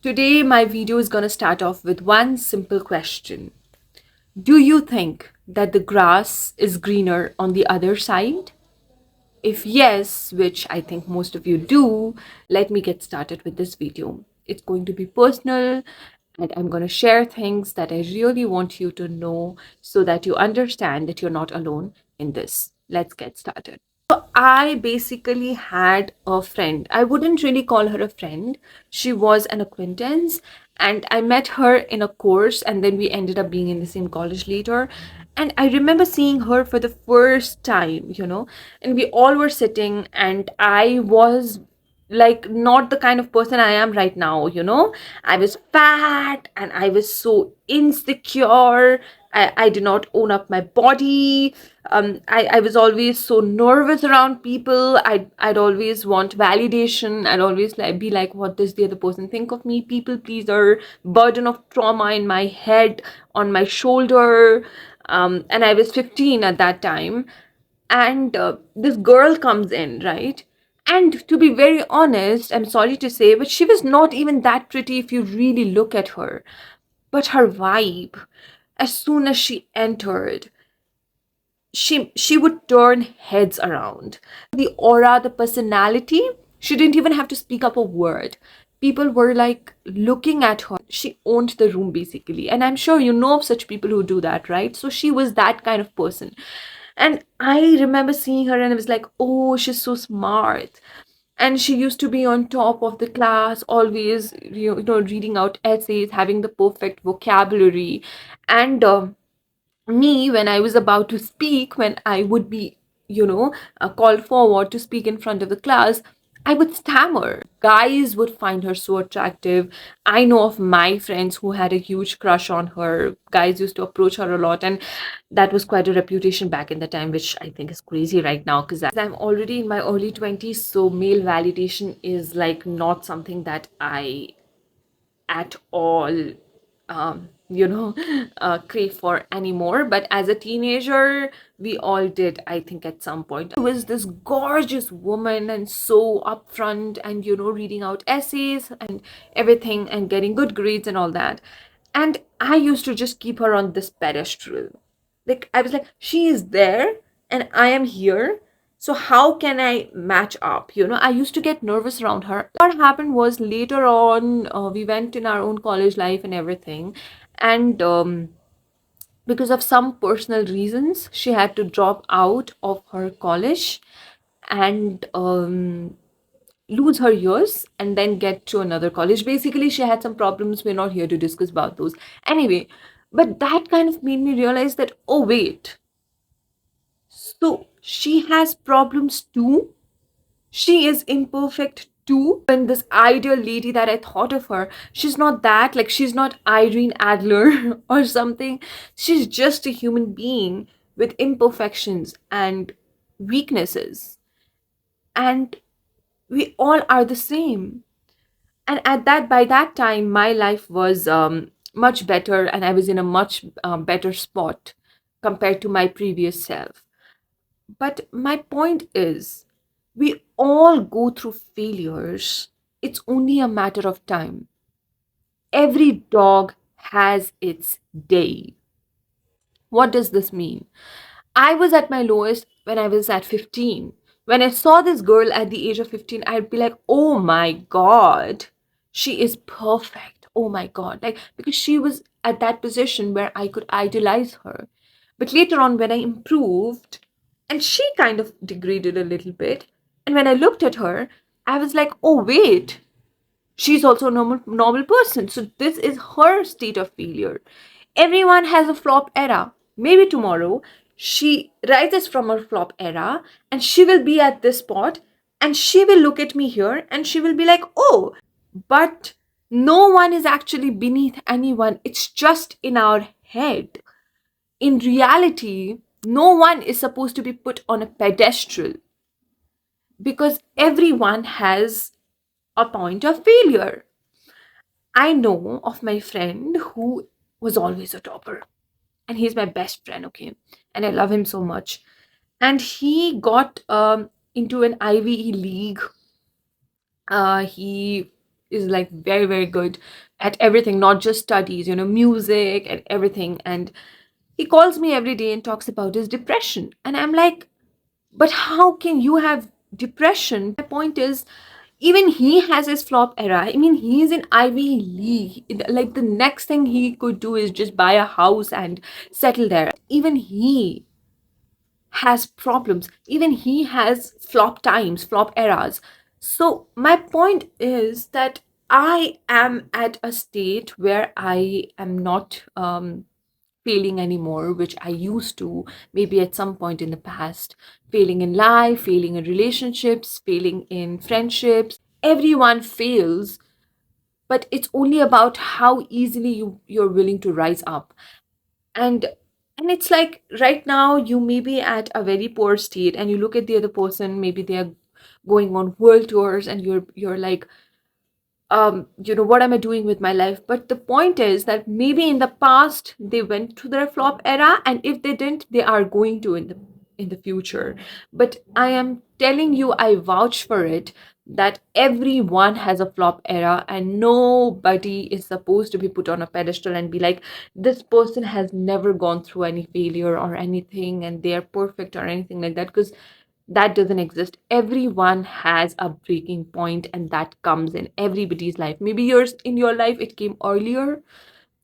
Today, my video is going to start off with one simple question. Do you think that the grass is greener on the other side? If yes, which I think most of you do, let me get started with this video. It's going to be personal and I'm going to share things that I really want you to know so that you understand that you're not alone in this. Let's get started. I basically had a friend. I wouldn't really call her a friend. She was an acquaintance, and I met her in a course, and then we ended up being in the same college later. And I remember seeing her for the first time, and we all were sitting, and I was like not the kind of person I am right now. I was fat and I was so insecure. I did not own up my body. I was always so nervous around people. I'd always want validation. I'd always be like, what does the other person think of me? People pleaser, burden of trauma in my head, on my shoulder. And I was 15 at that time, and this girl comes in, right? And to be very honest, I'm sorry to say, but she was not even that pretty if you really look at her. But her vibe, as soon as she entered, she would turn heads around. The aura, the personality, she didn't even have to speak up a word. People were like looking at her. She owned the room basically, and I'm sure you know of such people who do that, right? So she was that kind of person. And I remember seeing her and I was like, oh, she's so smart. And she used to be on top of the class, always reading out essays, having the perfect vocabulary. And me, when I was about to speak, when I would be, called forward to speak in front of the class, I would stammer. Guys would find her so attractive. I know of my friends who had a huge crush on her. Guys used to approach her a lot, and that was quite a reputation back in the time, which I think is crazy right now because I'm already in my early 20s, so male validation is like not something that I at all crave for anymore. But as a teenager, we all did, I think, at some point. It was this gorgeous woman and so upfront and reading out essays and everything and getting good grades and all that. And I used to just keep her on this pedestal. Like, I was like, she is there and I am here, so how can I match up? I used to get nervous around her. What happened was later on, we went in our own college life and everything, and because of some personal reasons, she had to drop out of her college and lose her years and then get to another college. Basically, she had some problems. We're not here to discuss about those. Anyway, but that kind of made me realize that, oh, wait, so she has problems too. She is imperfect too. And this ideal lady that I thought of her, she's not that. Like, she's not Irene Adler or something. She's just a human being with imperfections and weaknesses. And we all are the same. And by that time, my life was much better, and I was in a much better spot compared to my previous self. But my point is, we all go through failures. It's only a matter of time. Every dog has its day. What does this mean? I was at my lowest when I was at 15. When I saw this girl at the age of 15, I'd be like, oh my God, she is perfect. Oh my God. Like, because she was at that position where I could idolize her. But later on, when I improved, and she kind of degraded a little bit, and when I looked at her, I was like, oh, wait, she's also a normal person. So this is her state of failure. Everyone has a flop era. Maybe tomorrow she rises from her flop era and she will be at this spot, and she will look at me here and she will be like, oh, but no one is actually beneath anyone. It's just in our head. In reality, no one is supposed to be put on a pedestal because everyone has a point of failure. I know of my friend who was always a topper, and he's my best friend, okay? And I love him so much. And he got into an IVE league. He is like very, very good at everything, not just studies, music and everything. And he calls me every day and talks about his depression. And I'm like, but how can you have depression? My point is, even he has his flop era. I mean, he's in Ivy League. Like, the next thing he could do is just buy a house and settle there. Even he has problems. Even he has flop times, flop eras. So, my point is that I am at a state where I am not failing anymore, which I used to maybe at some point in the past. Failing in life, failing in relationships, failing in friendships. Everyone fails, but it's only about how easily you're willing to rise up. And and it's like right now you may be at a very poor state and you look at the other person, maybe they are going on world tours, and you're like, what am I doing with my life? But the point is that maybe in the past they went to their flop era, and if they didn't, they are going to in the future. But I am telling you, I vouch for it, that everyone has a flop era, and nobody is supposed to be put on a pedestal and be like, this person has never gone through any failure or anything and they are perfect or anything like that, because that doesn't exist. Everyone has a breaking point, and that comes in everybody's life. Maybe yours, in your life it came earlier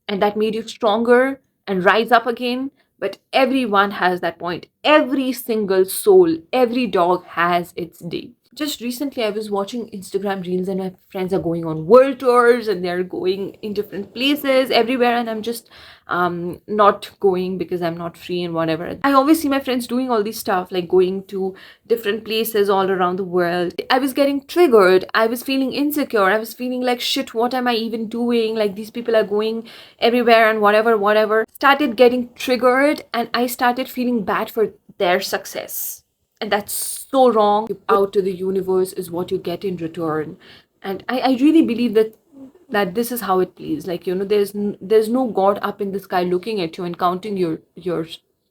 and that made you stronger and rise up again. But everyone has that point. Every single soul, every dog has its day. Just recently, I was watching Instagram reels, and my friends are going on world tours and they're going in different places everywhere. And I'm just not going because I'm not free and whatever. I always see my friends doing all this stuff, like going to different places all around the world. I was getting triggered. I was feeling insecure. I was feeling like, shit, what am I even doing? Like, these people are going everywhere and whatever, whatever. Started getting triggered, and I started feeling bad for their success. And that's so wrong. Out to the universe is what you get in return. And I really believe that this is how it plays. Like, there's no God up in the sky looking at you and counting your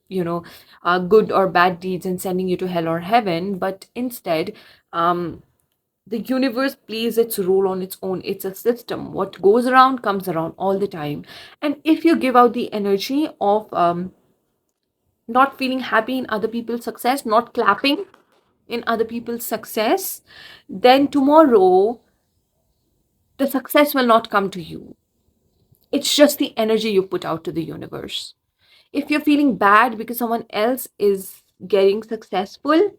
good or bad deeds and sending you to hell or heaven. But instead, the universe plays its role on its own. It's a system. What goes around comes around all the time. And if you give out the energy of not feeling happy in other people's success, not clapping in other people's success, then tomorrow the success will not come to you. It's just the energy you put out to the universe. If you're feeling bad because someone else is getting successful,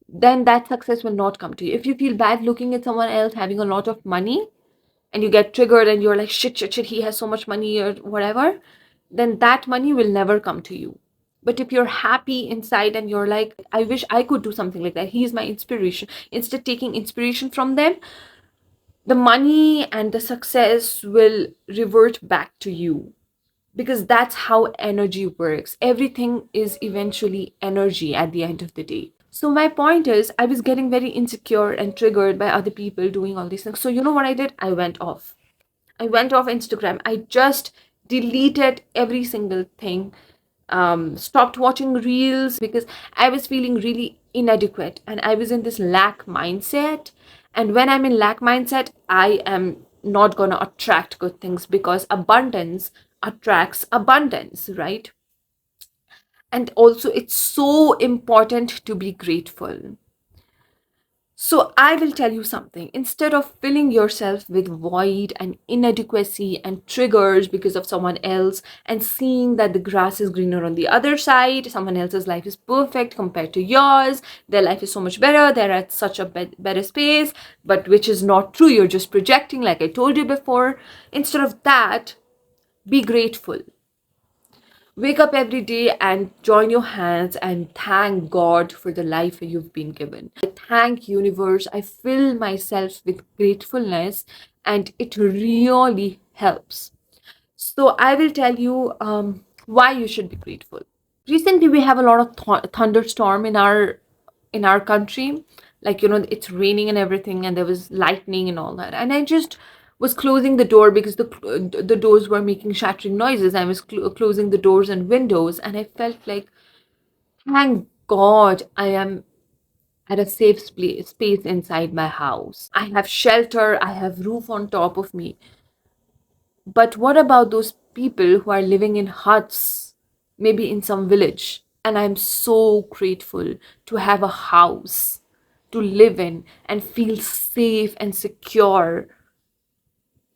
then that success will not come to you. If you feel bad looking at someone else having a lot of money and you get triggered and you're like, shit, shit, shit, he has so much money or whatever, then that money will never come to you. But if you're happy inside and you're like, I wish I could do something like that, he's my inspiration, instead taking inspiration from them, the money and the success will revert back to you, because that's how energy works. Everything is eventually energy at the end of the day. So my point is, I was getting very insecure and triggered by other people doing all these things. So you know what I did? I went off. I went off Instagram. I just deleted every single thing. Stopped watching reels because I was feeling really inadequate and I was in this lack mindset. And when I'm in lack mindset, I am not gonna attract good things, because abundance attracts abundance, right? And also, it's so important to be grateful. So I will tell you something. Instead of filling yourself with void and inadequacy and triggers because of someone else, and seeing that the grass is greener on the other side, someone else's life is perfect compared to yours, their life is so much better, they're at such a better space, but which is not true. You're just projecting, like I told you before. Instead of that, be grateful. Wake up every day and join your hands and thank God for the life you've been given. I thank universe. I fill myself with gratefulness, and it really helps. So I will tell you why you should be grateful. Recently, we have a lot of thunderstorm in our country. Like, it's raining and everything, and there was lightning and all that. And I just was closing the door because the doors were making shattering noises. I was closing the doors and windows, and I felt like, thank God, I am at a safe space inside my house. I have shelter, I have roof on top of me. But what about those people who are living in huts, maybe in some village? And I'm so grateful to have a house to live in and feel safe and secure,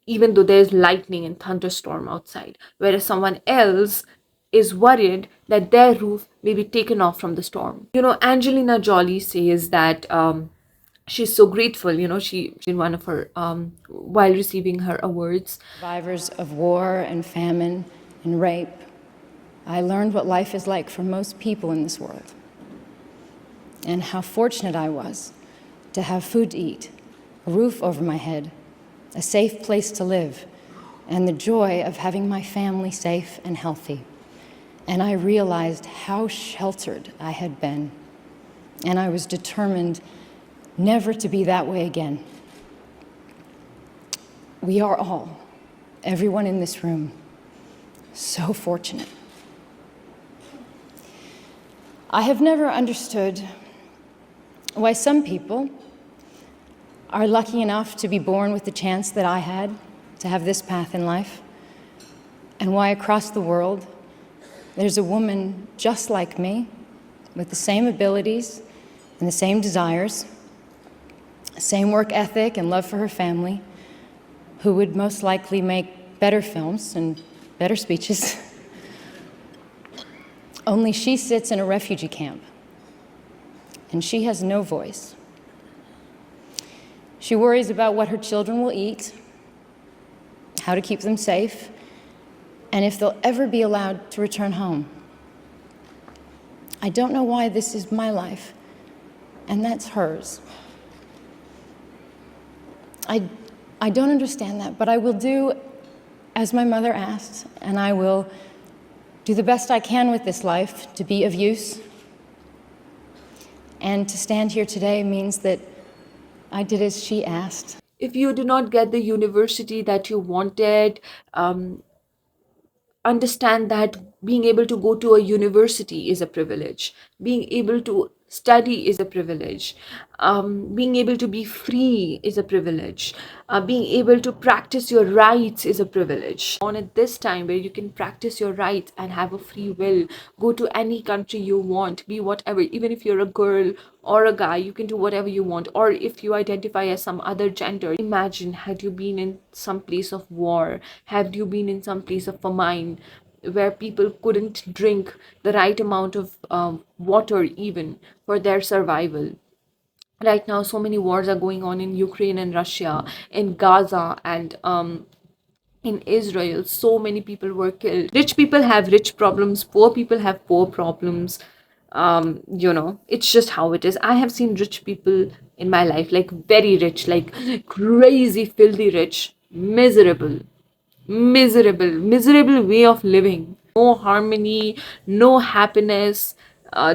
even though there's lightning and thunderstorm outside. Whereas someone else is worried that their roof may be taken off from the storm. Angelina Jolie says that she's so grateful. She in one of her while receiving her awards. Survivors of war and famine and rape, I learned what life is like for most people in this world, and how fortunate I was to have food to eat, a roof over my head, a safe place to live, and the joy of having my family safe and healthy. And I realized how sheltered I had been, and I was determined never to be that way again. We are all, everyone in this room, so fortunate. I have never understood why some people are lucky enough to be born with the chance that I had to have this path in life, and why across the world there's a woman just like me with the same abilities and the same desires, same work ethic and love for her family, who would most likely make better films and better speeches. Only she sits in a refugee camp, and she has no voice. She worries about what her children will eat, how to keep them safe, and if they'll ever be allowed to return home. I don't know why this is my life, and that's hers. I don't understand that, but I will do as my mother asked, and I will do the best I can with this life to be of use. And to stand here today means that I did as she asked. If you do not get the university that you wanted, understand that being able to go to a university is a privilege. Being able to study is a privilege. Being able to be free is a privilege. Being able to practice your rights is a privilege. On at this time where you can practice your rights and have a free will, go to any country you want, be whatever, even if you're a girl or a guy, you can do whatever you want. Or if you identify as some other gender, imagine, had you been in some place of war, had you been in some place of famine, where people couldn't drink the right amount of water even for their survival. Right now, so many wars are going on in Ukraine and Russia, in Gaza, and in Israel. So many people were killed. Rich people have rich problems, poor people have poor problems. It's just how it is. I have seen rich people in my life, like very rich, like crazy, filthy rich, miserable way of living. No harmony, no happiness,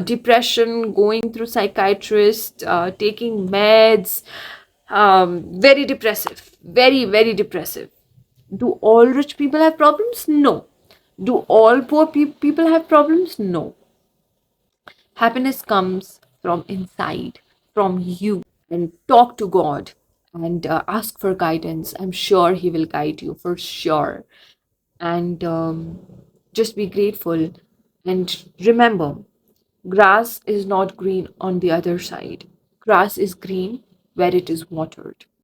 depression, going through psychiatrist, taking meds, very depressive, very depressive. Do all rich people have problems? No. Do all poor people have problems? No. Happiness comes from inside, from you. And talk to God and ask for guidance. I'm sure He will guide you for sure. And just be grateful. And remember, grass is not green on the other side. Grass is green where it is watered.